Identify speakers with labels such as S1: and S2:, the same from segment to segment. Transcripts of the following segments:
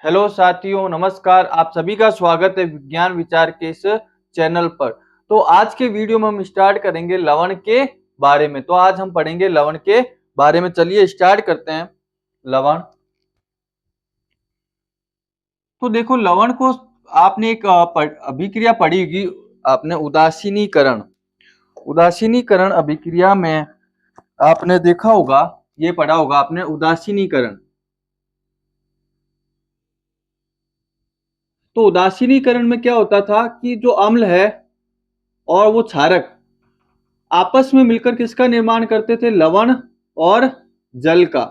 S1: Hello साथियों, नमस्कार। आप सभी का स्वागत है विज्ञान विचार के इस चैनल पर। तो आज के वीडियो में हम स्टार्ट करेंगे लवण के बारे में। तो आज हम पढ़ेंगे लवण के बारे में। चलिए स्टार्ट करते हैं। लवण। तो देखो, लवण को आपने एक अभिक्रिया पढ़ी होगी। आपने उदासीनीकरण। उदासीनीकरण अभिक्रिया में आपने देखा होगा, ये पढ़ा होगा आपने उदासीनीकरण। तो उदासीनीकरण में क्या होता था कि जो अम्ल है और वो क्षारक आपस में मिलकर किसका निर्माण करते थे? लवण और जल का।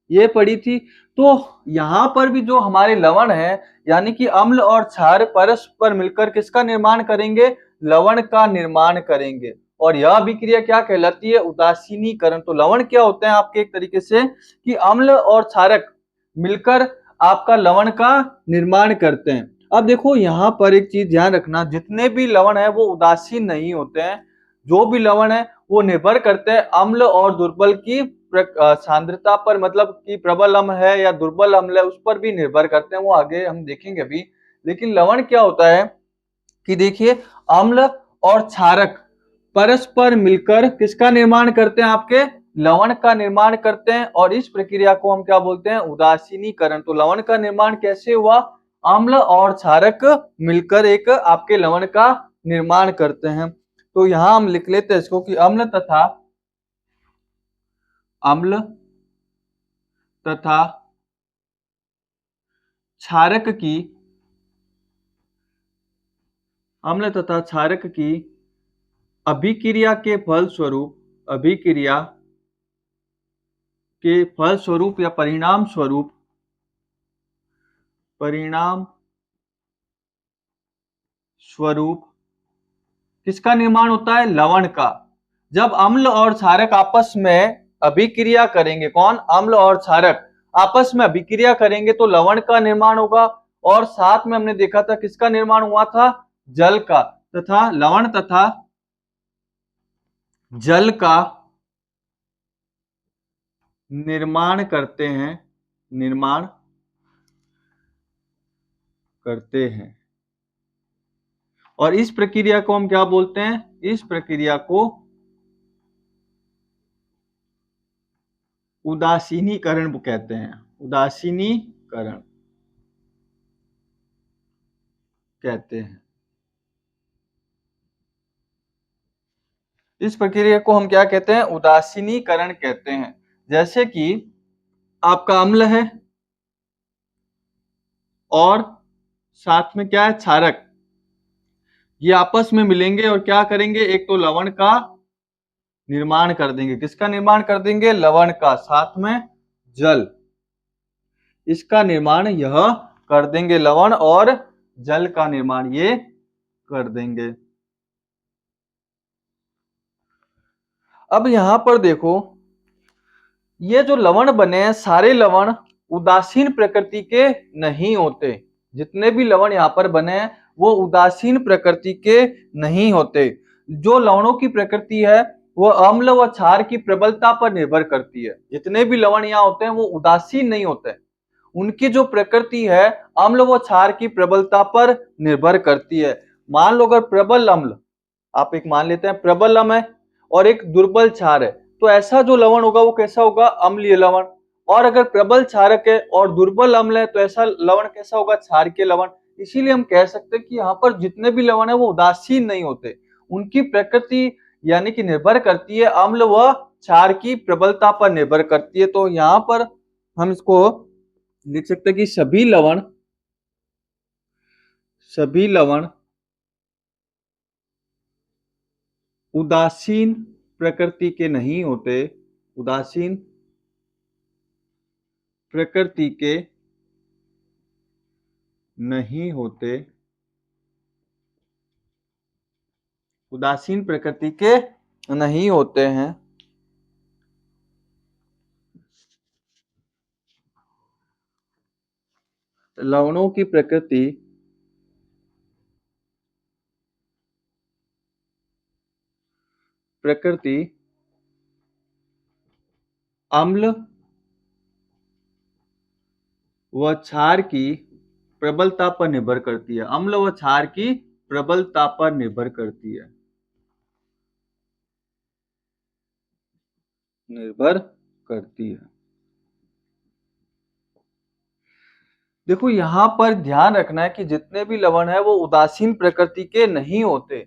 S1: ये पड़ी थी। तो यहां पर भी जो हमारे लवण है, यानी कि अम्ल और क्षार परस्पर मिलकर किसका निर्माण करेंगे? लवण का निर्माण करेंगे। और यह अभिक्रिया क्या कहलाती है? उदासीनीकरण। तो लवण क्या होते हैं आपके, एक तरीके से कि अम्ल और क्षारक मिलकर आपका लवण का निर्माण करते हैं। अब देखो, यहां पर एक चीज ध्यान रखना, जितने भी लवण है वो उदासीन नहीं होते हैं। जो भी लवण है वो निर्भर करते हैं अम्ल और दुर्बल की सांद्रता पर, मतलब कि प्रबल अम्ल है या दुर्बल अम्ल है, उस पर भी निर्भर करते हैं। वो आगे हम देखेंगे अभी। लेकिन लवण क्या होता है कि देखिए, अम्ल और क्षारक परस्पर मिलकर किसका निर्माण करते हैं? आपके लवण का निर्माण करते हैं। और इस प्रक्रिया को हम क्या बोलते हैं? उदासीनीकरण। तो लवण का निर्माण कैसे हुआ? अम्ल और क्षारक मिलकर एक आपके लवण का निर्माण करते हैं। तो यहां हम लिख लेते हैं इसको कि अम्ल तथा क्षारक की अम्ल तथा क्षारक की अभिक्रिया के फल स्वरूप या परिणाम स्वरूप किसका निर्माण होता है? लवण का। जब अम्ल और क्षारक आपस में अभिक्रिया करेंगे, कौन? अम्ल और क्षारक आपस में अभिक्रिया करेंगे तो लवण का निर्माण होगा। और साथ में हमने देखा था किसका निर्माण हुआ था? जल का। तथा लवण तथा जल का निर्माण करते हैं निर्माण करते हैं। और इस प्रक्रिया को हम क्या बोलते हैं? इस प्रक्रिया को उदासीनीकरण कहते हैं। उदासीनीकरण कहते हैं। इस प्रक्रिया को हम क्या कहते हैं? उदासीनीकरण कहते हैं। जैसे कि आपका अम्ल है और साथ में क्या है? क्षारक। ये आपस में मिलेंगे और क्या करेंगे? एक तो लवण का निर्माण कर देंगे। किसका निर्माण कर देंगे? लवण का। साथ में जल, इसका निर्माण यह कर देंगे। लवण और जल का निर्माण ये कर देंगे। अब यहां पर देखो, ये जो लवण बने हैं, सारे लवण उदासीन प्रकृति के नहीं होते। जितने भी लवण यहाँ पर बने हैं वो उदासीन प्रकृति के नहीं होते। जो लवणों की प्रकृति है वो अम्ल व क्षार की प्रबलता पर निर्भर करती है। जितने भी लवण यहाँ होते हैं वो उदासीन नहीं होते। उनकी जो प्रकृति है अम्ल व क्षार की प्रबलता पर निर्भर करती है। मान लो अगर प्रबल अम्ल, आप एक मान लेते हैं प्रबल अम्ल है और एक दुर्बल क्षार है, तो ऐसा जो लवण होगा वो कैसा होगा? अम्लीय लवण। और अगर प्रबल क्षारक है और दुर्बल अम्ल है तो ऐसा लवण कैसा होगा? क्षारकीय लवण। इसीलिए हम कह सकते हैं कि यहाँ पर जितने भी लवण है वो उदासीन नहीं होते। उनकी प्रकृति यानी कि निर्भर करती है अम्ल व क्षार की प्रबलता पर निर्भर करती है। तो यहाँ पर हम इसको लिख सकते हैं कि सभी लवण उदासीन प्रकृति के नहीं होते। उदासीन प्रकृति के नहीं होते। उदासीन प्रकृति के नहीं होते हैं। लवणों की प्रकृति अम्ल वह क्षार की प्रबलता पर निर्भर करती है। अम्ल व क्षार की प्रबलता पर निर्भर करती है, निर्भर करती है। देखो यहां पर ध्यान रखना है कि जितने भी लवण है वो उदासीन प्रकृति के नहीं होते।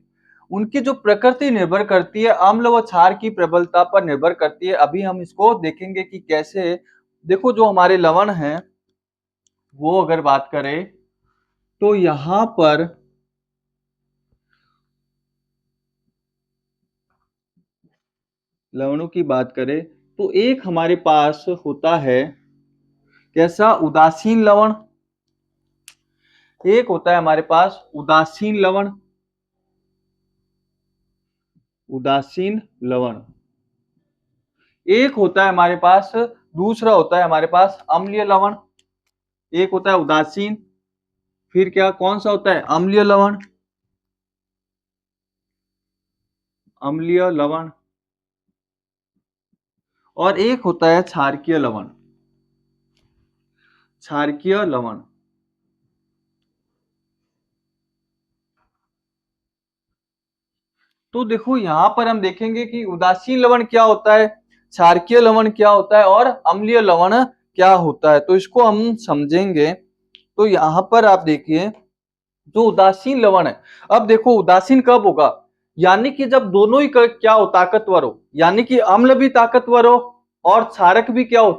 S1: उनकी जो प्रकृति निर्भर करती है अम्ल व क्षार की प्रबलता पर निर्भर करती है। अभी हम इसको देखेंगे कि कैसे। देखो जो हमारे लवण हैं वो अगर बात करें तो यहां पर लवणों की बात करें तो एक हमारे पास होता है कैसा, उदासीन लवण। एक होता है हमारे पास उदासीन लवण, उदासीन लवण। एक होता है हमारे पास, दूसरा होता है हमारे पास अम्लीय लवण। एक होता है उदासीन, फिर क्या कौन सा होता है, अम्लीय लवण, अम्लीय लवण। और एक होता है क्षारकीय लवण, क्षारकीय लवण। तो देखो यहां पर हम देखेंगे कि उदासीन लवण क्या होता है, क्षारकीय लवण क्या होता है और अम्लीय लवण क्या होता है, तो इसको हम समझेंगे। तो यहां पर आप देखिए जो उदासीन लवण है, अब देखो उदासीन कब होगा, यानी कि जब दोनों ही क्या हो, ताकतवर हो, यानी कि अम्ल भी ताकतवर हो और क्षारक भी क्या हो,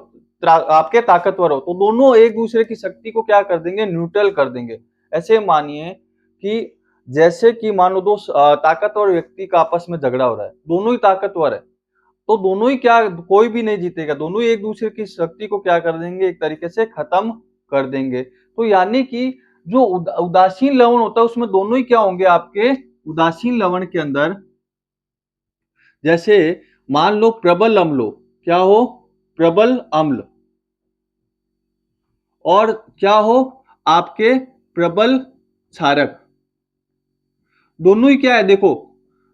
S1: आपके ताकतवर हो, तो दोनों एक दूसरे की शक्ति को क्या कर देंगे, न्यूट्रल कर देंगे। ऐसे मानिए कि जैसे कि मान लो दो ताकतवर व्यक्ति का आपस में झगड़ा हो रहा है, दोनों ही ताकतवर है, तो दोनों ही क्या, कोई भी नहीं जीतेगा, दोनों ही एक दूसरे की शक्ति को क्या कर देंगे, एक तरीके से खत्म कर देंगे। तो यानी कि जो उदासीन लवण होता है उसमें दोनों ही क्या होंगे आपके, उदासीन लवण के अंदर जैसे मान लो प्रबल अम्ल हो, क्या हो, प्रबल अम्ल, और क्या हो आपके प्रबल क्षारक, दोनों ही क्या है, देखो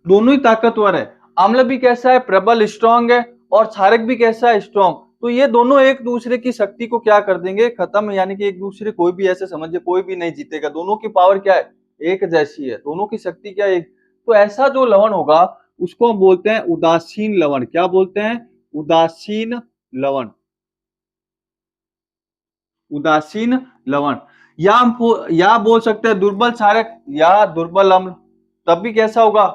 S1: दोनों ही ताकतवर है। अम्ल भी कैसा है, प्रबल स्ट्रांग है, और क्षारक भी कैसा है, स्ट्रांग। तो ये दोनों एक दूसरे की शक्ति को क्या कर देंगे, खत्म, यानी कि एक दूसरे, कोई भी ऐसे समझिए कोई भी नहीं जीतेगा, दोनों की पावर क्या है, एक जैसी है, दोनों की शक्ति क्या है, एक। तो ऐसा जो लवण होगा उसको हम बोलते हैं उदासीन लवण। क्या बोलते हैं, उदासीन लवण, उदासीन लवण। या हम या बोल सकते हैं दुर्बल क्षारक या दुर्बल अम्ल, तब भी कैसा होगा,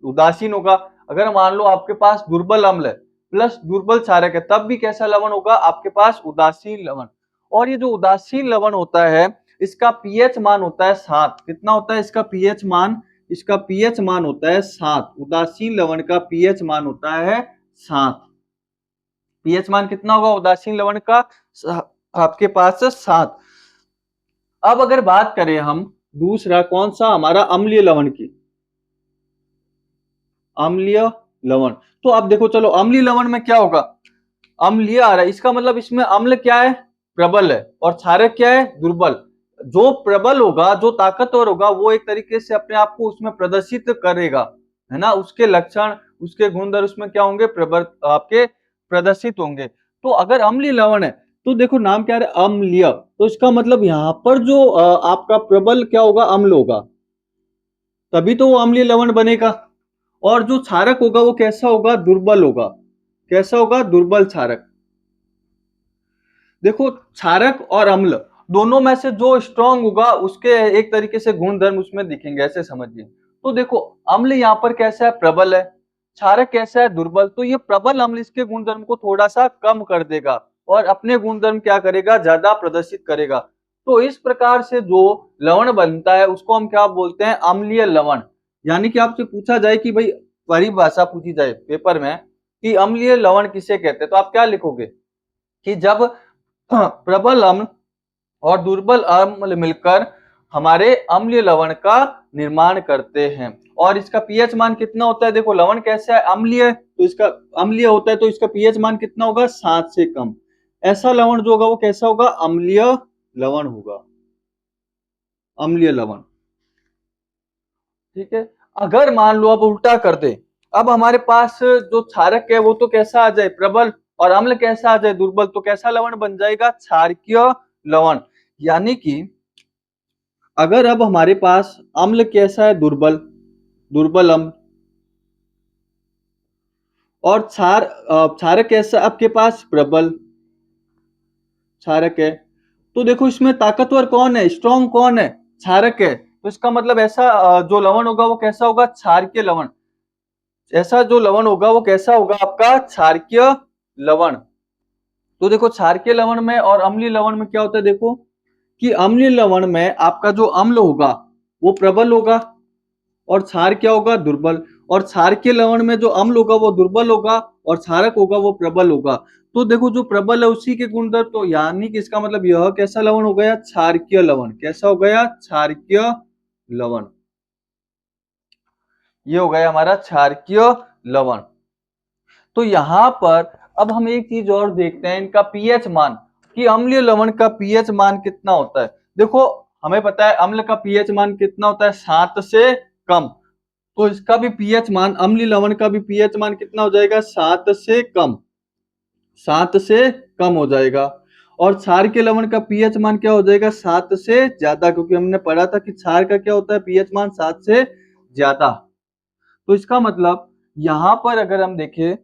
S1: उदासीन होगा। अगर मान लो आपके पास दुर्बल अम्ल है प्लस दुर्बल क्षारक है, तब भी कैसा लवण होगा आपके पास, उदासीन लवण। और ये जो उदासीन लवण होता है इसका पीएच मान होता है 7। कितना होता है इसका पीएच मान, इसका पीएच मान होता है 7। उदासीन लवण का पीएच मान होता है 7। पीएच मान कितना होगा उदासीन लवण का, आपके पास 7। अब अगर बात करें हम दूसरा कौन सा, हमारा अम्लीय लवण की, अम्लीय लवण। तो अब देखो चलो अम्लीय लवण में क्या होगा, अम्लीय आ रहा है, इसका मतलब इसमें अम्ल क्या है, प्रबल है, और क्षारक क्या है, दुर्बल। जो प्रबल होगा, जो ताकतवर होगा, वो एक तरीके से अपने आप को उसमें प्रदर्शित करेगा, है ना, उसके लक्षण, उसके गुणधर्म उसमें क्या होंगे, प्रबल आपके प्रदर्शित होंगे। तो अगर अम्लीय लवण है तो देखो नाम क्या है, अम्लीय, तो इसका मतलब यहां पर जो आपका प्रबल क्या होगा, अम्ल होगा, तभी तो वो अम्लीय लवण बनेगा। और जो क्षारक होगा वो कैसा होगा, दुर्बल होगा। कैसा होगा, दुर्बल क्षारक। देखो क्षारक और अम्ल दोनों में से जो स्ट्रांग होगा उसके एक तरीके से गुण धर्म उसमें दिखेंगे, ऐसे समझिए। तो देखो अम्ल यहाँ पर कैसा है, प्रबल है, क्षारक कैसा है, दुर्बल। तो ये प्रबल अम्ल इसके गुण धर्म को थोड़ा सा कम कर देगा और अपने गुण धर्म क्या करेगा, ज्यादा प्रदर्शित करेगा। तो इस प्रकार से जो लवण बनता है उसको हम क्या बोलते हैं, अम्लीय लवण। यानी कि आपसे पूछा जाए कि भाई, परिभाषा पूछी जाए पेपर में कि अम्लीय लवण किसे कहते हैं, तो आप क्या लिखोगे कि जब प्रबल अम्ल और दुर्बल अम्ल मिलकर हमारे अम्लीय लवण का निर्माण करते हैं। और इसका पीएच मान कितना होता है, देखो लवण कैसा है, अम्लीय, तो इसका अम्लीय होता है तो इसका पीएच मान कितना होगा, 7 से कम। ऐसा लवण जो होगा वो कैसा होगा, अम्लीय लवण होगा, अम्लीय लवण। ठीक है। अगर मान लो अब उल्टा कर दे, अब हमारे पास जो क्षारक है वो तो कैसा आ जाए, प्रबल, और अम्ल कैसा आ जाए, दुर्बल, तो कैसा लवण बन जाएगा, क्षारकीय लवण। यानी कि अगर अब हमारे पास अम्ल कैसा है, दुर्बल, दुर्बल अम्ल, और क्षारक कैसा आपके पास, प्रबल क्षारक है। तो देखो इसमें ताकतवर कौन है, स्ट्रॉन्ग कौन है, क्षारक है। तो इसका मतलब ऐसा जो लवण होगा वो कैसा होगा, क्षारकीय लवण। ऐसा जो लवण होगा वो कैसा होगा, आपका क्षारकीय लवण। तो देखो क्षारकीय लवण में और अम्लीय लवण में क्या होता है, देखो कि अम्लीय लवण में आपका जो अम्ल होगा वो प्रबल होगा और क्षार क्या होगा, दुर्बल। और क्षारकीय लवण में जो अम्ल होगा वो दुर्बल होगा और क्षारक होगा वो प्रबल होगा। तो देखो जो प्रबल है उसी के गुणधर्म, तो यानी कि इसका मतलब यह कैसा लवण हो गया, क्षारकीय लवण। कैसा हो गया, क्षारकीय लवण। ये हो गया हमारा क्षारकीय लवण। तो यहां पर अब हम एक चीज और देखते हैं, इनका पीएच मान, कि अम्लीय लवण का पीएच मान कितना होता है। देखो हमें पता है अम्ल का पीएच मान कितना होता है, 7 से कम। तो इसका भी पीएच मान, अम्लीय लवण का भी पीएच मान कितना हो जाएगा, 7 से कम, 7 से कम हो जाएगा। और क्षार के लवण का पीएच मान क्या हो जाएगा, 7 से ज्यादा, क्योंकि हमने पढ़ा था कि क्षार का क्या होता है, पीएच मान 7 से ज्यादा। तो इसका मतलब यहां पर अगर हम देखें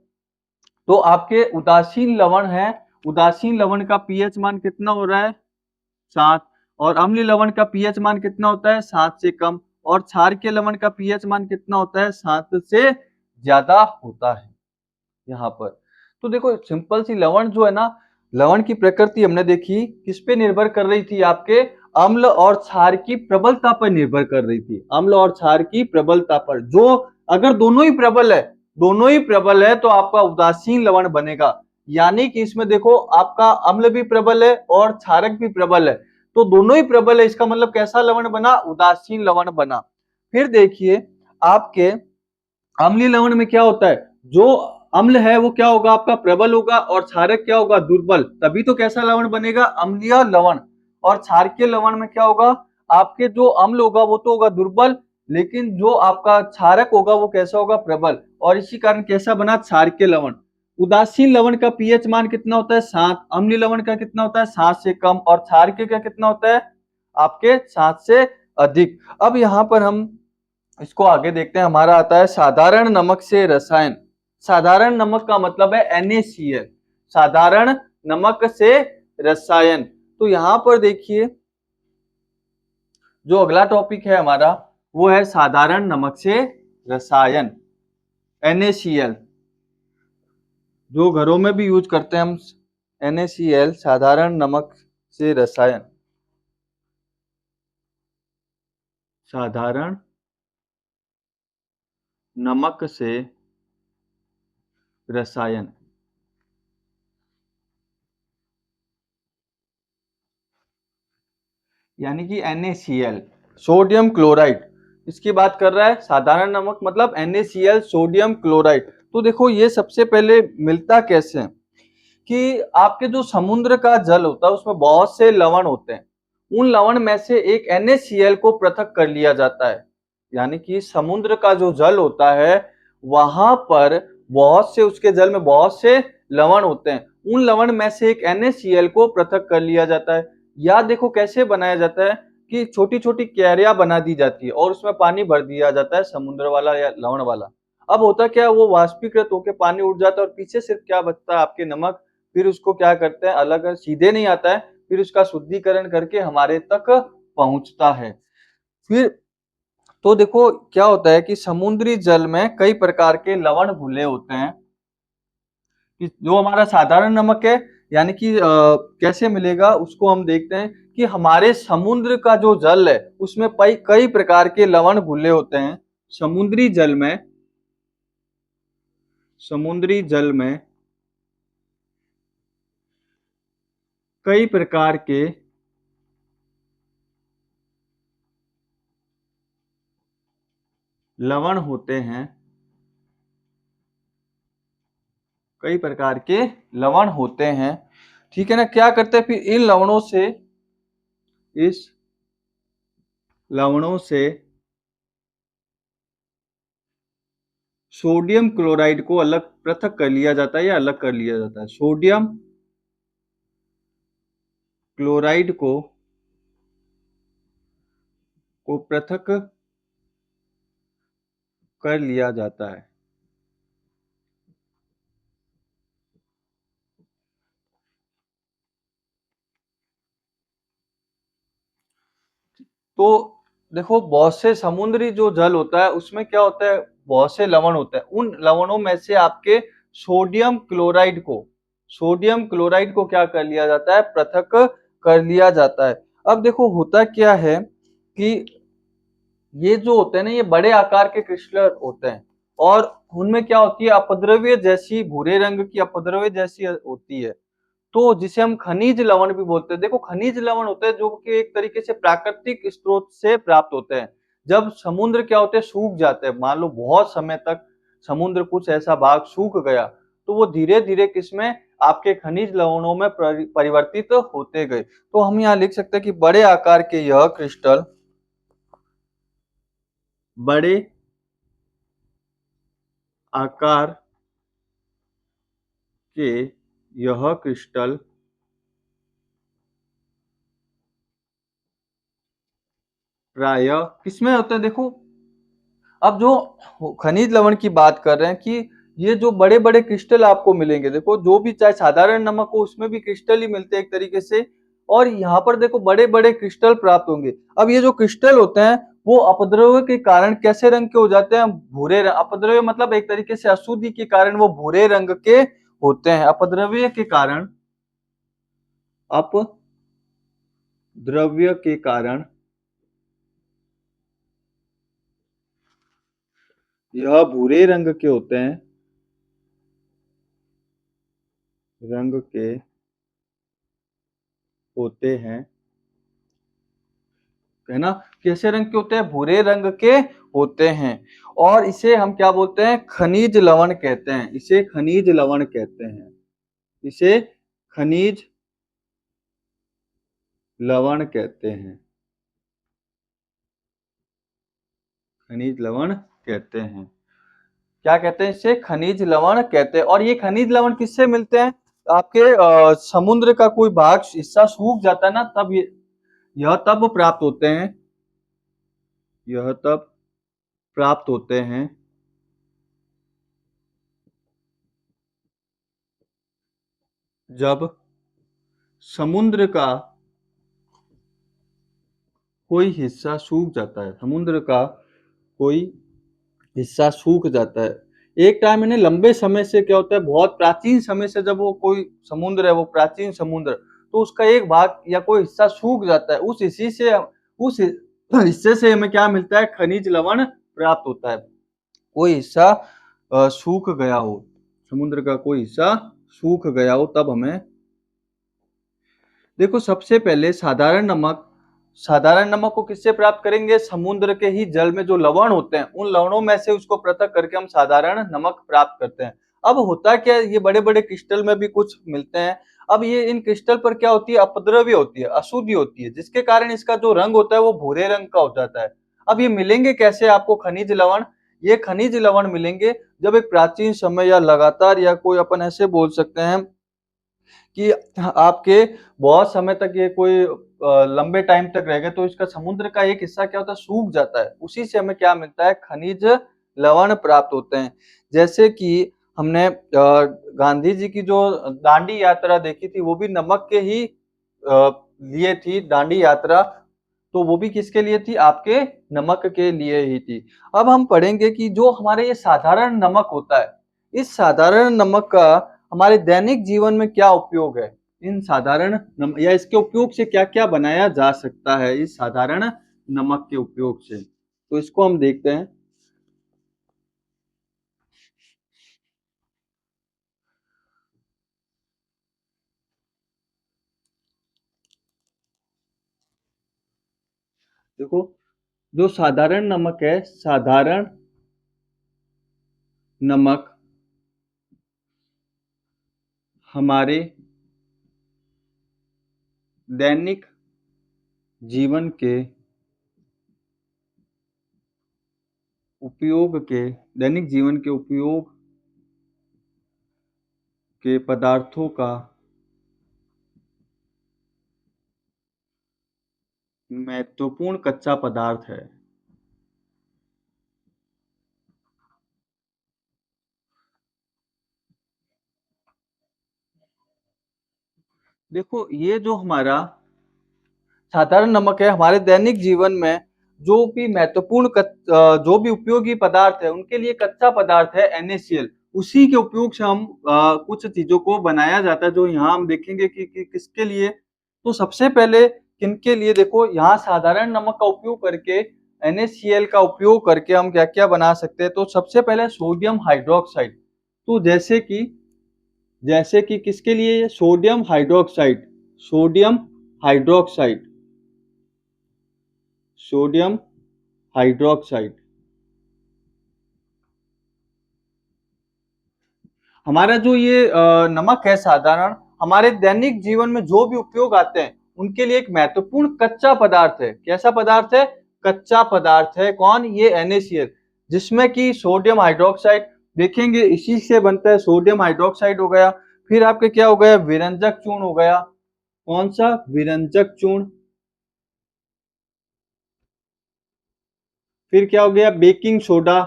S1: तो आपके उदासीन लवण है, उदासीन लवण का पीएच मान कितना हो रहा है, 7। और अम्लीय लवण का पीएच मान कितना होता है, 7 से कम। और क्षारकीय लवण का पीएच मान कितना होता है, 7 से ज्यादा होता है यहाँ पर। तो देखो सिंपल सी लवण जो है ना, लवण की प्रकृति हमने देखी किस पे निर्भर कर रही थी, आपके अम्ल और क्षार की प्रबलता पर निर्भर कर रही थी, अम्ल और क्षार की प्रबलता पर। जो अगर दोनों ही प्रबल है, दोनों ही प्रबल है तो आपका उदासीन लवण बनेगा। यानी कि इसमें देखो आपका अम्ल भी प्रबल है और क्षारक भी प्रबल है, तो दोनों ही प्रबल है, इसका मतलब कैसा लवण बना, उदासीन लवण बना। फिर देखिए आपके अम्लीय लवण में क्या होता है, जो अम्ल है वो क्या होगा, आपका प्रबल होगा और क्षारक क्या होगा, दुर्बल। तभी तो कैसा लवण बनेगा, अम्लीय लवण। और क्षारकीय लवण में क्या होगा, आपके जो अम्ल होगा वो तो होगा दुर्बल, लेकिन जो आपका क्षारक होगा वो कैसा होगा, प्रबल। और इसी कारण कैसा बना, क्षारकीय लवण। उदासीन लवण का पीएच मान कितना होता है, 7। अम्लीय लवण का कितना होता है, 7 से कम। और क्षारकीय का कितना होता है, आपके 7 से अधिक। अब यहां पर हम इसको आगे देखते हैं। हमारा आता है साधारण नमक से रसायन। साधारण नमक का मतलब है NaCl, साधारण नमक से रसायन। तो यहां पर देखिए जो अगला टॉपिक है हमारा वो है साधारण नमक से रसायन, NaCl, जो घरों में भी यूज करते हैं हम, NaCl, साधारण नमक से रसायन, साधारण नमक से रसायन। यानी कि NaCl, सोडियम क्लोराइड, इसकी बात कर रहा है। साधारण नमक मतलब NaCl, सोडियम क्लोराइड। तो देखो ये सबसे पहले मिलता कैसे है, कि आपके जो समुद्र का जल होता है उसमें बहुत से लवण होते हैं, उन लवण में से एक NaCl को पृथक कर लिया जाता है। यानी कि समुद्र का जो जल होता है वहां पर बहुत से, उसके जल में बहुत से लवण होते हैं, उन लवण में से एक NaCl को पृथक कर लिया जाता है। या देखो कैसे बनाया जाता है, कि छोटी छोटी क्यारियां बना दी जाती है और उसमें पानी भर दिया जाता है, समुद्र वाला या लवण वाला। अब होता क्या है, वो वाष्पीकृत होकर पानी उड़ जाता है और पीछे सिर्फ क्या बचता है, आपके नमक। फिर उसको क्या करते हैं, अलग सीधे नहीं आता है, फिर उसका शुद्धिकरण करके हमारे तक पहुंचता है। फिर तो देखो क्या होता है कि समुद्री जल में कई प्रकार के लवण घुले होते हैं, कि जो हमारा साधारण नमक है, यानी कि कैसे मिलेगा उसको हम देखते हैं, कि हमारे समुद्र का जो जल है उसमें कई कई प्रकार के लवण घुले होते हैं। समुद्री जल में, समुद्री जल में कई प्रकार के लवण होते हैं, कई प्रकार के लवण होते हैं। ठीक है ना, क्या करते हैं फिर इन लवणों से, इस लवणों से सोडियम क्लोराइड को अलग पृथक कर लिया जाता है या अलग कर लिया जाता है। सोडियम क्लोराइड को पृथक कर लिया जाता है। तो देखो, बहुत से समुद्री जो जल होता है उसमें क्या होता है, बहुत से लवण होते हैं। उन लवणों में से आपके सोडियम क्लोराइड को क्या कर लिया जाता है, पृथक कर लिया जाता है। अब देखो होता क्या है कि ये जो होते हैं ना, ये बड़े आकार के क्रिस्टल होते हैं और उनमें क्या होती है, अपद्रव्य जैसी, भूरे रंग की अपद्रव्य जैसी होती है। तो जिसे हम खनिज लवण भी बोलते हैं। देखो, खनिज लवण होते हैं जो कि एक तरीके से प्राकृतिक स्रोत से प्राप्त होते हैं। जब समुद्र क्या होते हैं, सूख जाते हैं, मान लो बहुत समय तक समुद्र कुछ ऐसा भाग सूख गया, तो वो धीरे धीरे किसमें, आपके खनिज लवणों में परिवर्तित होते गए। तो हम यहाँ लिख सकते हैं कि बड़े आकार के यह क्रिस्टल, बड़े आकार के यह क्रिस्टल प्राय किसमें होते हैं, देखो अब जो खनिज लवण की बात कर रहे हैं कि ये जो बड़े बड़े क्रिस्टल आपको मिलेंगे, देखो जो भी चाहे साधारण नमक हो उसमें भी क्रिस्टल ही मिलते हैं एक तरीके से, और यहाँ पर देखो बड़े बड़े क्रिस्टल प्राप्त होंगे। अब ये जो क्रिस्टल होते हैं वो अपद्रव्य के कारण कैसे रंग के हो जाते हैं, भूरे रंग। अपद्रव्य मतलब एक तरीके से अशुद्धि के कारण वो भूरे रंग के होते हैं। अपद्रव्य के कारण, अपद्रव्य के कारण यह भूरे रंग के होते हैं, रंग के होते हैं, है ना। कैसे रंग के होते हैं, भूरे रंग के होते हैं। और इसे हम क्या बोलते हैं, खनिज लवण कहते हैं। इसे खनिज लवण कहते हैं। इसे खनिज लवण कहते हैं। खनिज लवण कहते हैं। क्या कहते हैं, इसे खनिज लवण कहते हैं। और ये खनिज लवण किससे मिलते हैं, आपके समुद्र का कोई भाग, हिस्सा सूख जाता है ना, तब यह तब प्राप्त होते हैं, यह तब प्राप्त होते हैं जब समुद्र का कोई हिस्सा सूख जाता है। समुद्र का कोई हिस्सा सूख जाता है। एक टाइम में लंबे समय से क्या होता है, बहुत प्राचीन समय से जब वो कोई समुद्र है, वो प्राचीन समुद्र, तो उसका एक भाग या कोई हिस्सा सूख जाता है। उस हिस्से से हमें क्या मिलता है, खनिज लवण प्राप्त होता है। कोई हिस्सा सूख गया हो, समुद्र का कोई हिस्सा सूख गया हो, तब हमें, देखो सबसे पहले साधारण नमक को किससे प्राप्त करेंगे, समुद्र के ही जल में जो लवण होते हैं उन लवणों में से उसको पृथक करके हम साधारण नमक प्राप्त करते हैं। अब होता क्या है, ये बड़े बड़े क्रिस्टल में भी कुछ मिलते हैं। अब ये इन क्रिस्टल पर क्या होती है, अपद्रव्य होती है, अशुद्धि होती है, जिसके कारण इसका जो रंग होता है वो भूरे रंग का हो जाता है। अब ये मिलेंगे कैसे आपको खनिज लवण, ये खनिज लवण मिलेंगे जब एक प्राचीन समय या लगातार, या कोई अपन ऐसे बोल सकते हैं कि आपके बहुत समय तक ये कोई लंबे टाइम तक रहेगा, तो इसका समुद्र का एक हिस्सा क्या होता है, सूख जाता है। उसी से हमें क्या मिलता है, खनिज लवण प्राप्त होते हैं। जैसे कि हमने गांधी जी की जो दांडी यात्रा देखी थी, वो भी नमक के ही लिए थी दांडी यात्रा। तो वो भी किसके लिए थी, आपके नमक के लिए ही थी। अब हम पढ़ेंगे कि जो हमारे ये साधारण नमक होता है, इस साधारण नमक का हमारे दैनिक जीवन में क्या उपयोग है, इन साधारण या इसके उपयोग से क्या क्या बनाया जा सकता है, इस साधारण नमक के उपयोग से, तो इसको हम देखते हैं। देखो, जो साधारण नमक है, साधारण नमक हमारे दैनिक जीवन के दैनिक जीवन के उपयोग के पदार्थों का महत्वपूर्ण कच्चा पदार्थ है। देखो ये जो हमारा साधारण नमक है, हमारे दैनिक जीवन में जो भी जो भी उपयोगी पदार्थ है उनके लिए कच्चा पदार्थ है NaCl। उसी के उपयोग से हम कुछ चीजों को बनाया जाता है, जो यहाँ हम देखेंगे कि किसके लिए। तो सबसे पहले किनके लिए, देखो यहाँ साधारण नमक का उपयोग करके NaCl का उपयोग करके हम क्या क्या बना सकते हैं। तो सबसे पहले सोडियम हाइड्रोक्साइड। तो जैसे कि किसके लिए, sodium hydroxide, sodium hydroxide, sodium hydroxide. हमारा जो ये नमक है साधारण, हमारे दैनिक जीवन में जो भी उपयोग आते हैं उनके लिए एक महत्वपूर्ण कच्चा पदार्थ है। कैसा पदार्थ है, कच्चा पदार्थ है। कौन, ये NaCl, जिसमें कि सोडियम हाइड्रोक्साइड देखेंगे इसी से बनता है। सोडियम हाइड्रोक्साइड हो गया, फिर आपके क्या हो गया, विरंजक चूर्ण हो गया। कौन सा, विरंजक चूर्ण। फिर क्या हो गया, बेकिंग सोडा।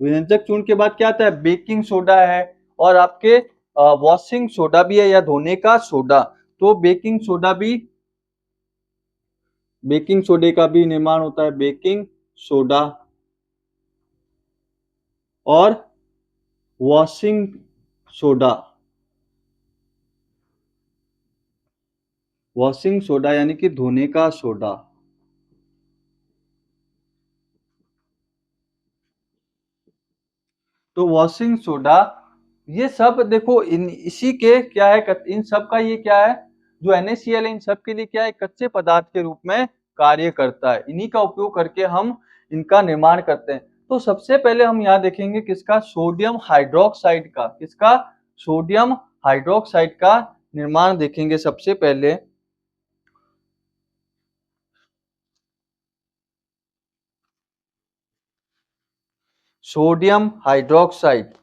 S1: विरंजक चूर्ण के बाद क्या आता है, बेकिंग सोडा है। और आपके वॉशिंग सोडा भी है या धोने का सोडा। तो बेकिंग सोडे का भी निर्माण होता है, बेकिंग सोडा। और वॉशिंग सोडा, वॉशिंग सोडा यानी कि धोने का सोडा। तो वॉशिंग सोडा, ये सब देखो इन इसी के क्या है, इन सब का ये क्या है, जो NaCl है इन सब के लिए क्या है, कच्चे पदार्थ के रूप में कार्य करता है। इन्हीं का उपयोग करके हम इनका निर्माण करते हैं। तो सबसे पहले हम यहाँ देखेंगे किसका, सोडियम हाइड्रोक्साइड का। किसका, सोडियम हाइड्रोक्साइड का निर्माण देखेंगे सबसे पहले। Sodium hydroxide,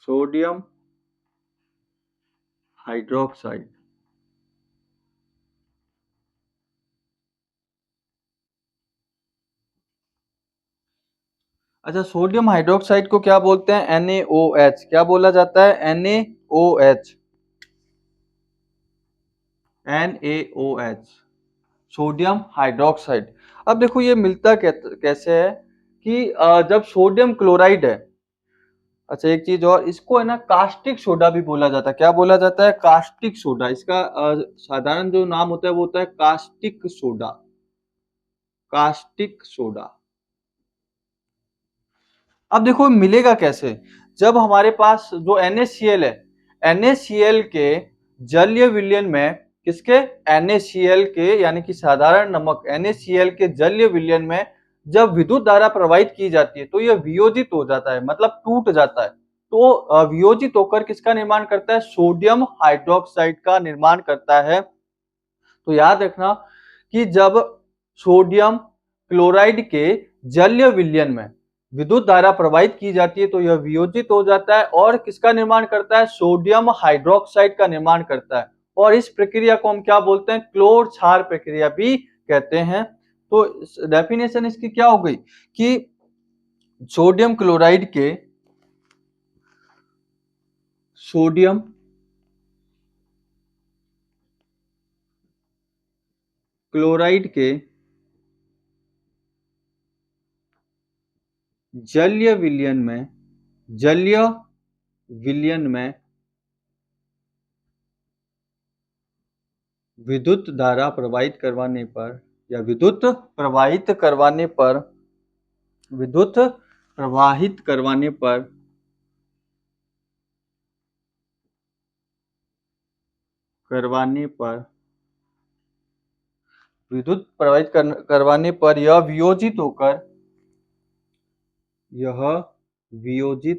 S1: sodium hydroxide. अच्छा, सोडियम हाइड्रोक्साइड को क्या बोलते हैं, NaOH। क्या बोला जाता है, NaOH, NaOH, सोडियम हाइड्रोक्साइड। अब देखो ये मिलता कैसे है कि जब सोडियम क्लोराइड है। अच्छा एक चीज और, इसको है ना कास्टिक सोडा भी बोला जाता है। क्या बोला जाता है, कास्टिक सोडा। इसका साधारण जो नाम होता है वो होता है कास्टिक सोडा, कास्टिक सोडा। अब देखो मिलेगा कैसे, जब हमारे पास जो NaCl है, NaCl के जलीय विलयन में, किसके, NaCl के यानी कि साधारण नमक NaCl के जलीय विलयन में जब विद्युत धारा प्रवाहित की जाती है तो यह वियोजित हो जाता है, मतलब टूट जाता है। तो वियोजित होकर किसका निर्माण करता है, सोडियम हाइड्रोक्साइड का निर्माण करता है। तो याद रखना कि जब सोडियम क्लोराइड के जलीय विलयन में विद्युत धारा प्रवाहित की जाती है तो यह वियोजित हो जाता है और किसका निर्माण करता है, सोडियम हाइड्रोक्साइड का निर्माण करता है। और इस प्रक्रिया को हम क्या बोलते हैं, क्लोर क्षार प्रक्रिया भी कहते हैं। तो डेफिनेशन इसकी क्या हो गई कि सोडियम क्लोराइड के सोडियम क्लोराइड के जलीय विलयन में, जलीय विलयन में विद्युत धारा प्रवाहित करवाने पर या विद्युत प्रवाहित करवाने पर करवाने पर विद्युत प्रवाहित करवाने पर यह वियोजित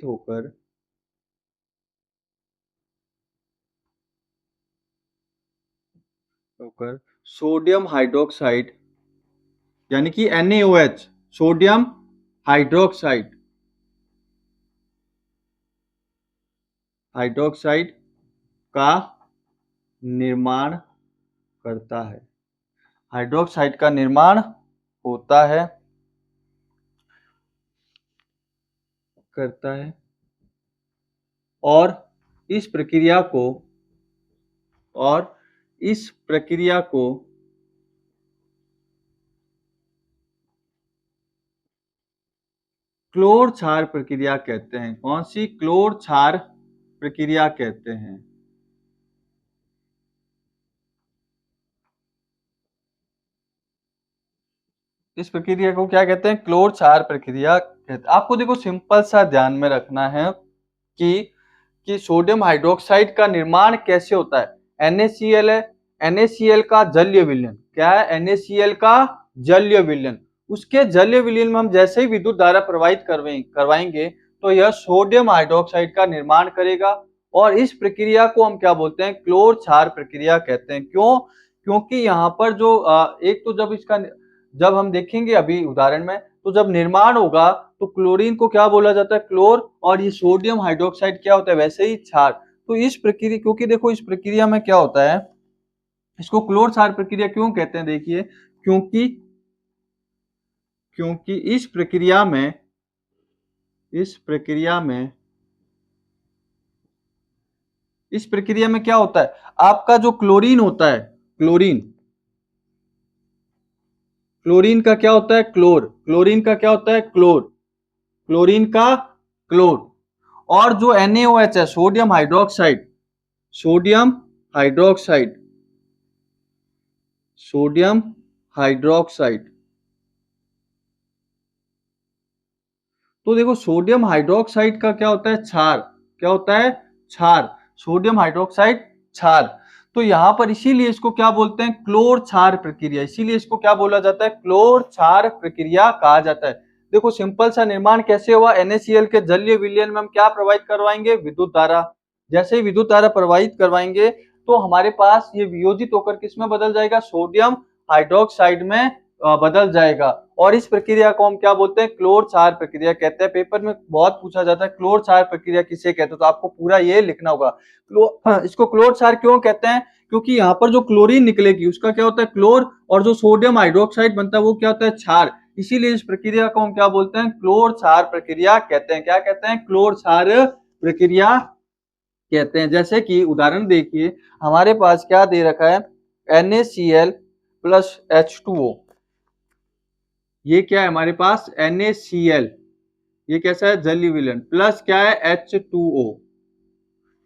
S1: होकर सोडियम हाइड्रोक्साइड यानी कि NaOH, सोडियम हाइड्रोक्साइड हाइड्रोक्साइड का निर्माण करता है। हाइड्रोक्साइड का निर्माण होता है, करता है और इस प्रक्रिया को और इस प्रक्रिया को क्लोर क्षार प्रक्रिया कहते हैं। कौन सी? क्लोर क्षार प्रक्रिया कहते हैं। इस प्रक्रिया को क्या कहते हैं? क्लोर क्षार प्रक्रिया कहते हैं। आपको देखो सिंपल सा ध्यान में रखना है कि सोडियम हाइड्रोक्साइड का निर्माण कैसे होता है। NaCl है, NaCl का जलीय विलयन क्या है? NaCl का जलीय विलयन। उसके जलीय विलयन में हम जैसे ही विद्युत धारा प्रवाहित करवाएंगे तो यह सोडियम हाइड्रोक्साइड का निर्माण करेगा और इस प्रक्रिया को हम क्या बोलते हैं? क्लोर क्षार प्रक्रिया कहते हैं। क्यों? क्योंकि यहाँ पर जो एक तो जब हम देखेंगे अभी उदाहरण में, तो जब निर्माण होगा तो क्लोरीन को क्या बोला जाता है? क्लोर। और ये सोडियम हाइड्रोक्साइड क्या होता है? वैसे ही क्षार। तो इस प्रक्रिया, क्योंकि देखो इस प्रक्रिया में क्या होता है, इसको क्लोर क्षार प्रक्रिया क्यों कहते हैं? देखिए, क्योंकि क्योंकि इस प्रक्रिया में क्या होता है? आपका जो क्लोरीन होता है, क्लोरीन का क्या होता है? क्लोरीन का क्या होता है? क्लोरीन का क्लोर। और जो NaOH है, सोडियम हाइड्रोक्साइड सोडियम हाइड्रोक्साइड तो देखो सोडियम हाइड्रोक्साइड का क्या होता है? क्षार। क्या होता है? क्षार। सोडियम हाइड्रोक्साइड क्षार। तो यहां पर इसीलिए इसको क्या बोलते हैं? क्लोर क्षार प्रक्रिया। इसीलिए इसको क्या बोला जाता है? क्लोर क्षार प्रक्रिया कहा जाता है। देखो सिंपल सा निर्माण कैसे हुआ? NaCl के जलीय विलयन में हम क्या प्रवाहित करवाएंगे? विद्युत धारा। जैसे ही विद्युत धारा प्रवाहित करवाएंगे तो हमारे पास ये वियोजित होकर किसमें बदल जाएगा? सोडियम हाइड्रोक्साइड में बदल जाएगा। और इस प्रक्रिया को हम क्या बोलते हैं? क्लोर क्षार प्रक्रिया कहते हैं। पेपर में बहुत पूछा जाता है क्लोर क्षार प्रक्रिया किसे कहते हैं, तो आपको पूरा ये लिखना होगा। इसको क्लोर क्षार क्यों कहते हैं? क्योंकि यहाँ पर जो क्लोरीन निकलेगी उसका क्या होता है? क्लोर। और जो सोडियम हाइड्रोक्साइड बनता है वो क्या होता है? क्षार। इसीलिए इस प्रक्रिया को हम क्या बोलते हैं? क्लोर क्षार प्रक्रिया कहते हैं। क्या कहते हैं? क्लोर क्षार प्रक्रिया कहते हैं। जैसे कि उदाहरण देखिए, हमारे पास क्या दे रखा है? NaCl plus H2O। ये क्या है हमारे पास? NaCl। ये कैसा है? जलीय विलयन। प्लस क्या है? H2O।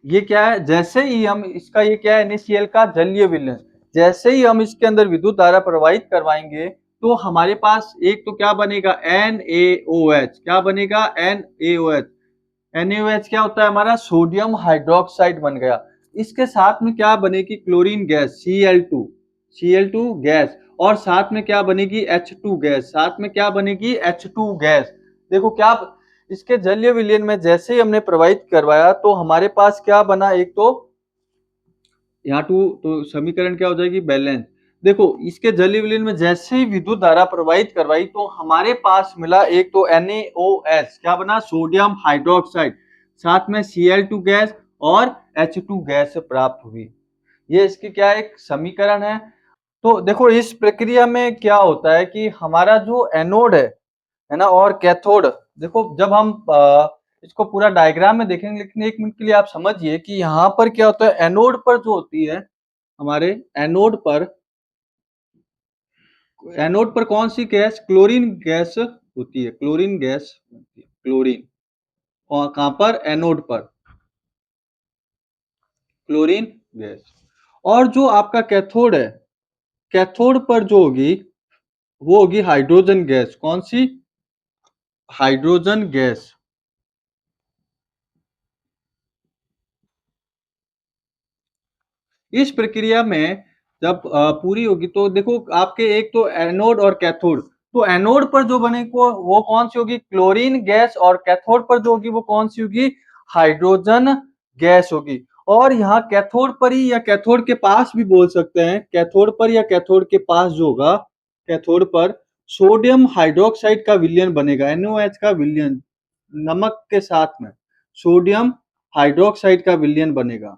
S1: ये क्या है? जैसे ही हम इसका, ये क्या है? NaCl का जलीय विलयन। जैसे ही हम इसके अंदर विद्युत धारा प्रवाहित करवाएंगे तो हमारे पास एक तो क्या बनेगा? NaOH। क्या बनेगा? NaOH। NaOH क्या होता है हमारा? सोडियम हाइड्रोक्साइड बन गया। इसके साथ में क्या बनेगी? Chlorine gas Cl2 gas. और साथ में क्या बनेगी? H2 gas. साथ में क्या बनेगी? H2 gas. देखो क्या इसके जलीय विलयन में जैसे ही हमने प्रवाहित करवाया तो हमारे पास क्या बना? एक तो यहाँ तो समीकरण क्या हो जाएगी? बैलेंस। देखो इसके जलीय विलयन में जैसे ही विद्युत धारा प्रवाहित करवाई तो हमारे पास मिला एक तो NaOH। क्या बना? Sodium hydroxide. साथ में Cl2 गैस और H2 गैस प्राप्त हुई। ये इसकी क्या एक समीकरण है। तो देखो इस प्रक्रिया में क्या होता है कि हमारा जो एनोड है ना, और कैथोड, देखो जब हम इसको पूरा डायग्राम में देखेंगे, लेकिन एक मिनट के लिए आप समझिए कि यहाँ पर क्या होता है। एनोड पर जो होती है हमारे, एनोड पर कौन सी गैस? क्लोरीन गैस होती है। क्लोरीन। और कहां पर? एनोड पर क्लोरीन गैस। और जो आपका कैथोड है, कैथोड पर जो होगी वो होगी हाइड्रोजन गैस। कौन सी? Hydrogen gas. इस प्रक्रिया में जब पूरी होगी तो देखो आपके एक तो एनोड और कैथोड, तो एनोड पर जो बने को वो कौन सी होगी? Chlorine gas. और कैथोड पर जो होगी वो कौन सी होगी? हाइड्रोजन गैस होगी। और यहाँ कैथोड पर ही या कैथोड के पास भी बोल सकते हैं, कैथोड पर या कैथोड के पास जो होगा, कैथोड पर सोडियम हाइड्रोक्साइड का विलयन बनेगा, NaOH का विलयन नमक के साथ में सोडियम हाइड्रोक्साइड का विलयन बनेगा,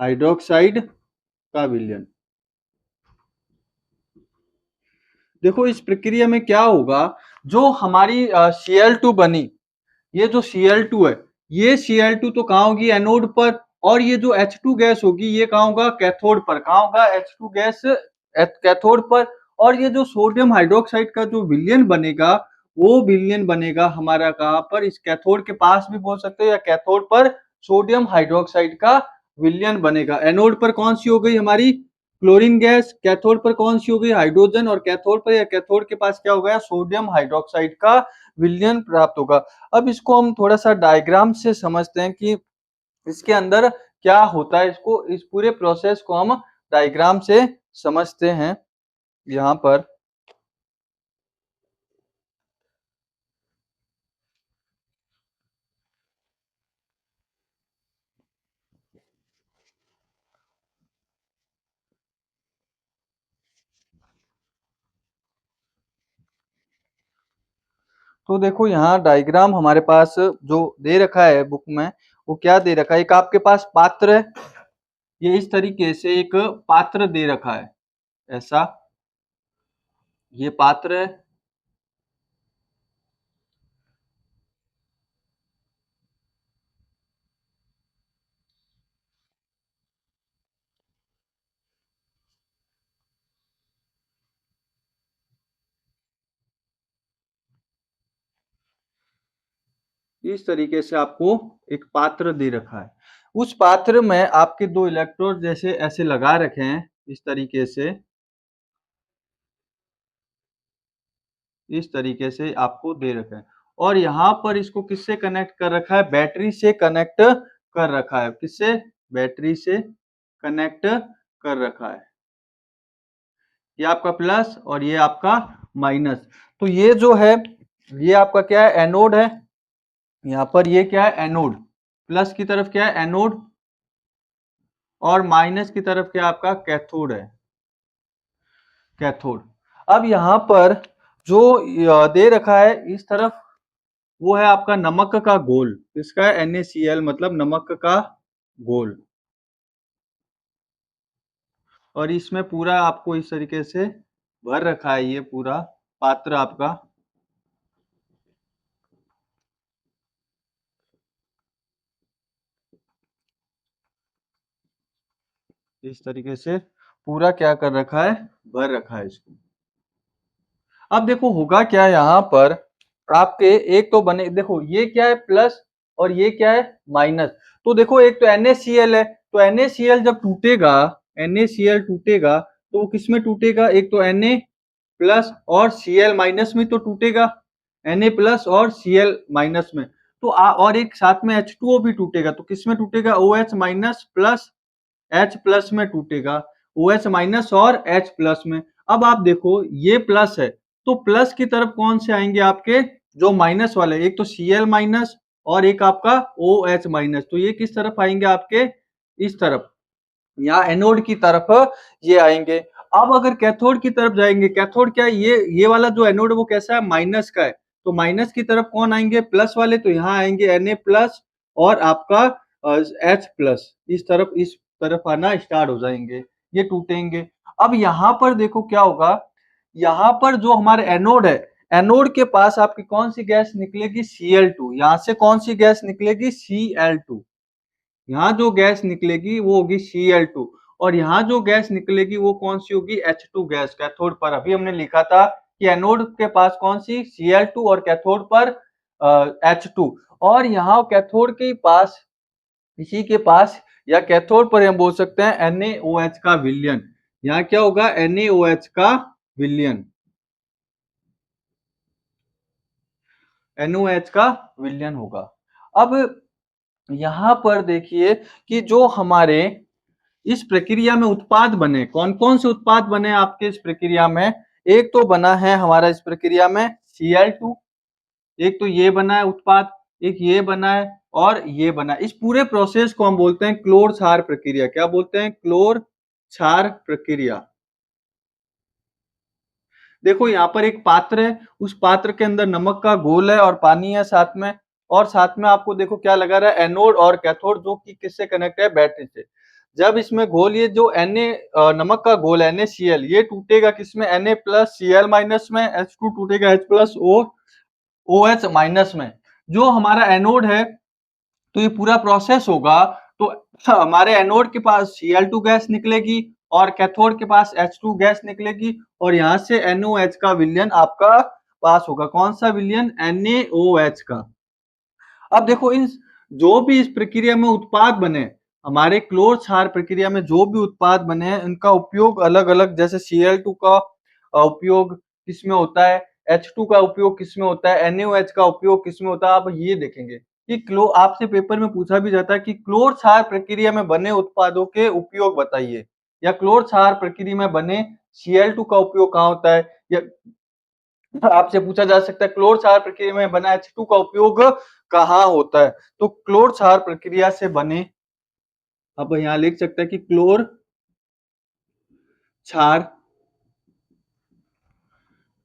S1: हाइड्रोक्साइड का विलयन। देखो इस प्रक्रिया में क्या होगा, जो हमारी Cl2 बनी, ये जो Cl2 है, ये Cl2 तो कहाँ होगी, एनोड पर, और ये जो H2 गैस होगी ये कहाँ होगा, कैथोड पर। कहाँ होगा H2 गैस, कैथोड पर। और ये जो सोडियम हाइड्रोक्साइड का जो विलयन बनेगा, वो विलयन बनेगा हमारा कहाँ पर, इस कैथोड के पास भी बोल सकते हो, या कैथोड पर सोडियम हाइड्रोक्साइड का विलयन बनेगा। एनोड पर कौन सी हो गई हमारी, क्लोरीन गैस, कैथोड पर कौन सी हो गई, हाइड्रोजन, और कैथोड पर या कैथोड के पास क्या हो गया, सोडियम हाइड्रोक्साइड का विलयन प्राप्त होगा। अब इसको हम थोड़ा सा डायग्राम से समझते हैं कि इसके अंदर क्या होता है, इसको, इस पूरे प्रोसेस को हम डायग्राम से समझते हैं। यहाँ पर तो देखो यहाँ डायग्राम हमारे पास जो दे रखा है बुक में, वो क्या दे रखा है, एक आपके पास पात्र है, ये इस तरीके से एक पात्र दे रखा है, ऐसा ये पात्र है। इस तरीके से आपको एक पात्र दे रखा है, उस पात्र में आपके दो इलेक्ट्रोड जैसे ऐसे लगा रखे हैं, इस तरीके से, इस तरीके से आपको दे रखा है। और यहाँ पर इसको किससे कनेक्ट कर रखा है, बैटरी से कनेक्ट कर रखा है, किससे, बैटरी से कनेक्ट कर रखा है। ये आपका प्लस और ये आपका माइनस। तो ये जो है, ये आपका क्या है, एनोड है, यहाँ पर ये क्या है, एनोड, प्लस की तरफ क्या है, एनोड, और माइनस की तरफ क्या आपका कैथोड है, कैथोड। अब यहाँ पर जो दे रखा है इस तरफ, वो है आपका नमक का घोल, किसका है, NaCl, मतलब नमक का घोल। और इसमें पूरा आपको इस तरीके से भर रखा है, ये पूरा पात्र आपका, इस तरीके से पूरा क्या कर रखा है, भर रखा है इसको। अब देखो होगा क्या यहाँ पर, आपके एक तो बने, देखो ये क्या है, प्लस, और ये क्या है, माइनस। तो देखो एक तो NaCl है, तो NaCl जब टूटेगा, NaCl टूटेगा तो वो किस में टूटेगा, एक तो Na प्लस और Cl माइनस में तो टूटेगा, Na प्लस और Cl माइनस में। तो और एक साथ में H2O भी टूटेगा, तो किस में टूटेगा, OH minus plus H plus में टूटेगा, OH माइनस और H प्लस में। अब आप देखो ये प्लस है, तो प्लस की तरफ कौन से आएंगे आपके, जो माइनस वाले, एक तो Cl माइनस और एक आपका OH माइनस, तो ये किस तरफ आएंगे आपके, इस तरफ, यहाँ एनोड की तरफ ये आएंगे। अब अगर कैथोड की तरफ जाएंगे, कैथोड क्या है, ये वाला जो एनोड है वो कैसा है, माइनस का है, तो माइनस की तरफ कौन आएंगे, प्लस वाले, तो यहाँ आएंगे Na प्लस और आपका H प्लस, इस तरफ आना स्टार्ट हो जाएंगे, ये टूटेंगे। अब यहाँ पर देखो क्या होगा, यहाँ पर जो हमारे एनोड है, एनोड के पास आपकी कौन सी गैस निकलेगी, Cl2, यहाँ से कौन सी गैस निकलेगी, Cl2, यहाँ जो गैस निकलेगी वो होगी Cl2, और यहाँ जो गैस निकलेगी वो कौन सी होगी, H2 गैस, कैथोड पर। अभी हमने लिखा था कि एनोड के पास कौन सी, Cl2, और कैथोड पर H2, और यहाँ कैथोड के पास, इसी के पास या कैथोड पर हम बोल सकते हैं NaOH का विलयन, यहाँ क्या होगा, NaOH का विलयन, NaOH का विलयन होगा। अब यहाँ पर देखिए कि जो हमारे इस प्रक्रिया में उत्पाद बने, कौन कौन से उत्पाद बने आपके इस प्रक्रिया में, एक तो बना है हमारा इस प्रक्रिया में Cl2, एक तो ये बना है उत्पाद, एक ये बना है, और ये बना। इस पूरे प्रोसेस को हम बोलते हैं क्लोर क्षार प्रक्रिया। क्या बोलते हैं? क्लोर क्षार प्रक्रिया। देखो यहाँ पर एक पात्र है, उस पात्र के अंदर नमक का घोल है और पानी है साथ में, और साथ में आपको देखो क्या लगा रहा है, एनोड और कैथोड, जो कि किससे कनेक्ट है? बैटरी से। जब इसमें घोल, ये जो नमक का घोल NaCl, ये टूटेगा किसमें? Na प्लस Cl माइनस में, H2 टूटेगा H प्लस OH माइनस में। जो हमारा एनोड है, तो ये पूरा प्रोसेस होगा तो हमारे एनोड के पास Cl2 गैस निकलेगी और कैथोड के पास H2 गैस निकलेगी, और यहाँ से NOH का विलयन आपका पास होगा। कौन सा विलयन? NaOH का। अब देखो इन जो भी इस प्रक्रिया में उत्पाद बने, हमारे क्लोर क्षार प्रक्रिया में जो भी उत्पाद बने हैं, इनका उपयोग अलग अलग, जैसे Cl2 का उपयोग किसमें होता है, H2 का उपयोग किसमें होता है, NaOH का उपयोग किसमें होता है। आप ये देखेंगे कि आपसे पेपर में पूछा भी जाता है कि क्लोर क्षार प्रक्रिया में बने उत्पादों के उपयोग बताइए, या क्लोर क्षार प्रक्रिया में बने Cl2 का उपयोग कहाँ होता है, या आपसे पूछा जा सकता है क्लोर क्षार प्रक्रिया में बना H2 का उपयोग कहाँ होता है। तो क्लोर क्षार प्रक्रिया से बने, अब यहाँ लिख सकते हैं कि क्लोर क्षार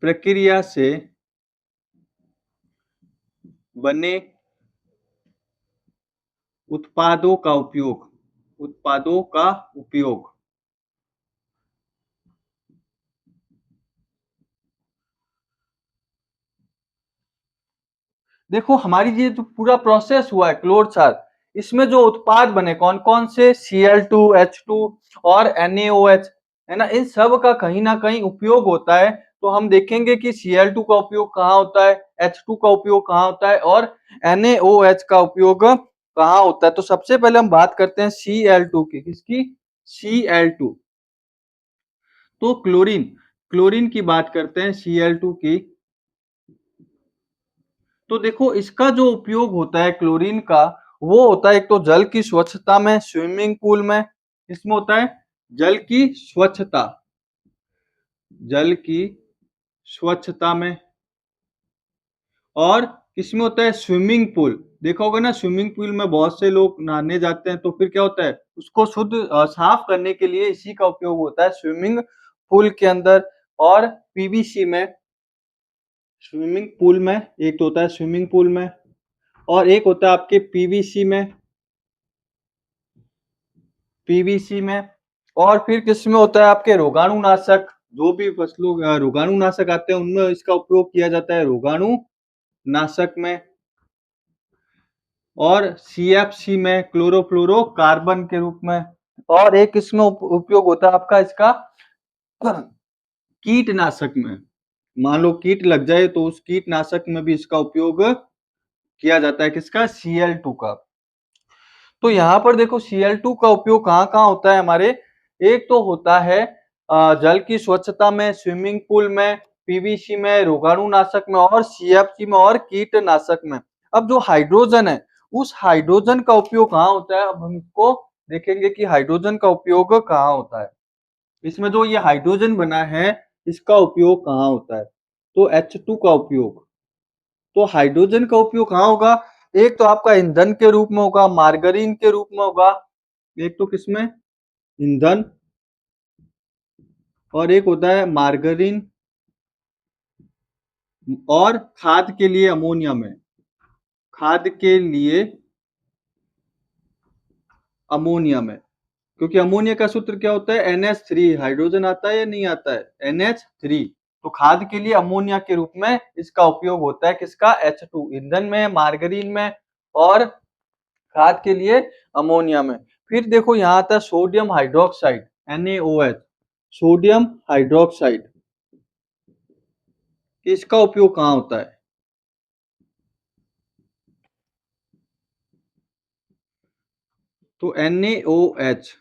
S1: प्रक्रिया से बने उत्पादों का उपयोग देखो हमारी ये जो पूरा प्रोसेस हुआ है क्लोर क्षार, इसमें जो उत्पाद बने कौन कौन से? Cl2, H2 और NaOH, है ना। इन सब का कहीं ना कहीं उपयोग होता है। तो हम देखेंगे कि Cl2 का उपयोग कहाँ होता है, H2 का उपयोग कहाँ होता है, और NaOH का उपयोग कहाँ होता है। तो सबसे पहले हम बात करते हैं Cl2 की। किसकी? Cl2। तो क्लोरीन, क्लोरीन की बात करते हैं, Cl2 की। तो देखो इसका जो उपयोग होता है क्लोरीन का, वो होता है एक तो जल की स्वच्छता में, स्विमिंग पूल में। इसमें होता है जल की स्वच्छता, जल की स्वच्छता में। और किसमें होता है? Swimming pool. देखा होगा ना, स्विमिंग पूल में बहुत से लोग नहाने जाते हैं, तो फिर क्या होता है, उसको शुद्ध साफ करने के लिए इसी का उपयोग होता है स्विमिंग पूल के अंदर। और पीवीसी में, स्विमिंग पूल में एक तो होता है स्विमिंग पूल में, और एक होता है आपके पीवीसी में, पीवीसी में। और फिर किसमें होता है? आपके रोगाणुनाशक, जो भी फसलों रोगाणुनाशक आते हैं उनमें इसका उपयोग किया जाता है, रोगाणुनाशक में। और CFC में, क्लोरोफ्लोरोकार्बन के रूप में। और एक इसमें उपयोग होता है आपका इसका कीटनाशक में। मान लो कीट लग जाए तो उस कीटनाशक में भी इसका उपयोग किया जाता है। किसका? Cl2 का। तो यहाँ पर देखो Cl2 का उपयोग कहाँ कहाँ होता है हमारे। एक तो होता है जल की स्वच्छता में, स्विमिंग पूल में, पीवीसी में, रोगाणुनाशक में, और CFC में, और कीटनाशक में। अब जो हाइड्रोजन है, उस हाइड्रोजन का उपयोग कहाँ होता है। अब हम इसको देखेंगे कि हाइड्रोजन का उपयोग कहाँ होता है। इसमें जो ये हाइड्रोजन बना है, इसका उपयोग कहाँ होता है। तो H2 का उपयोग। तो हाइड्रोजन का उपयोग कहाँ होगा? एक तो आपका ईंधन के रूप में होगा, मार्गरीन के रूप में होगा। एक तो किसमें? ईंधन, और एक होता है मार्गरीन, और खाद के लिए अमोनिया में, खाद के लिए अमोनिया में। क्योंकि अमोनिया का सूत्र क्या होता है? NH3। हाइड्रोजन आता है या नहीं आता है? NH3। तो खाद के लिए अमोनिया के रूप में इसका उपयोग होता है। किसका? H2, ईंधन में, मार्गरीन में, और खाद के लिए अमोनिया में। फिर देखो यहाँ आता है sodium hydroxide, NaOH, sodium hydroxide. इसका उपयोग कहाँ होता है? तो NaOH।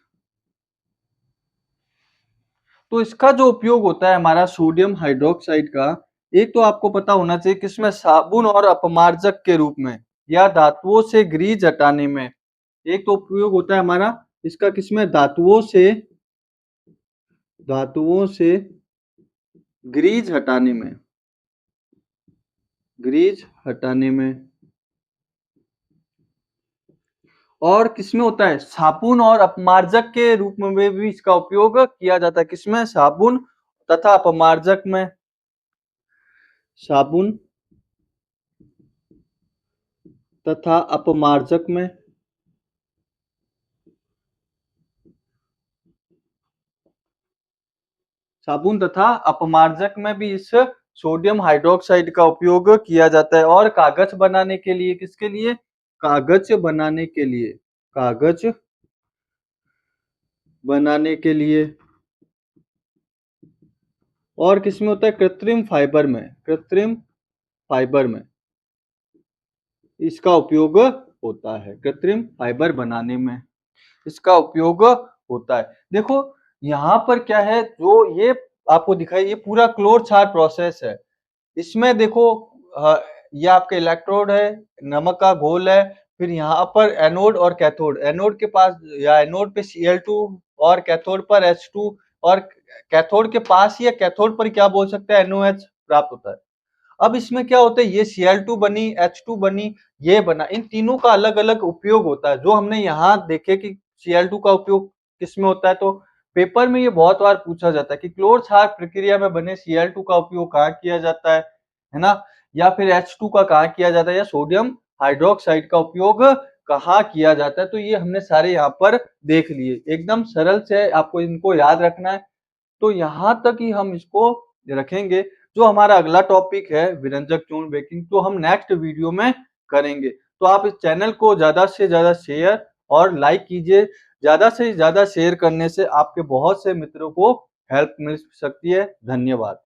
S1: तो इसका जो उपयोग होता है हमारा सोडियम हाइड्रोक्साइड का, एक तो आपको पता होना चाहिए किसमें, साबुन और अपमार्जक के रूप में, या धातुओं से ग्रीज हटाने में। एक तो उपयोग होता है हमारा इसका किसमें? धातुओं से ग्रीज हटाने में, ग्रीज हटाने में। और किसमें होता है? साबुन और अपमार्जक के रूप में भी इसका उपयोग किया जाता है। किसमें? साबुन तथा अपमार्जक में। साबुन तथा अपमार्जक में। साबुन तथा अपमार्जक में भी इस सोडियम हाइड्रोक्साइड का उपयोग किया जाता है। और कागज बनाने के लिए, किसके लिए? कागज बनाने के लिए। कागज बनाने के लिए। और किसमें होता है? कृत्रिम फाइबर में। कृत्रिम फाइबर में इसका उपयोग होता है। कृत्रिम फाइबर बनाने में इसका उपयोग होता है। देखो यहाँ पर क्या है, जो ये आपको दिखाई, ये पूरा क्लोर क्षार प्रोसेस है। इसमें देखो ये आपके इलेक्ट्रोड है, नमक का घोल है, फिर यहाँ पर एनोड और कैथोड। एनोड के पास या एनोड पे Cl2 और कैथोड पर H2, और कैथोड के पास या कैथोड पर क्या बोल सकते हैं, NOH प्राप्त होता है। अब इसमें क्या होता है, ये Cl2 बनी, H2 बनी, ये बना, इन तीनों का अलग अलग उपयोग होता है। जो हमने यहाँ देखे कि Cl2 का उपयोग किसमें होता है, तो पेपर में ये बहुत बार पूछा जाता है कि क्लोर क्षार प्रक्रिया में बने Cl2 का उपयोग कहाँ किया जाता है ना, या फिर H2 का कहाँ किया जाता है, या सोडियम हाइड्रोक्साइड का उपयोग कहाँ किया जाता है। तो ये हमने सारे यहाँ पर देख लिए, एकदम सरल से आपको इनको याद रखना है। तो यहाँ तक ही हम इसको रखेंगे। जो हमारा अगला टॉपिक है विरंजक चूर्ण बेकिंग, तो हम नेक्स्ट वीडियो में करेंगे। तो आप इस चैनल को ज्यादा से ज्यादा शेयर और लाइक कीजिए। ज्यादा से ज्यादा शेयर करने से आपके बहुत से मित्रों को हेल्प मिल सकती है। धन्यवाद।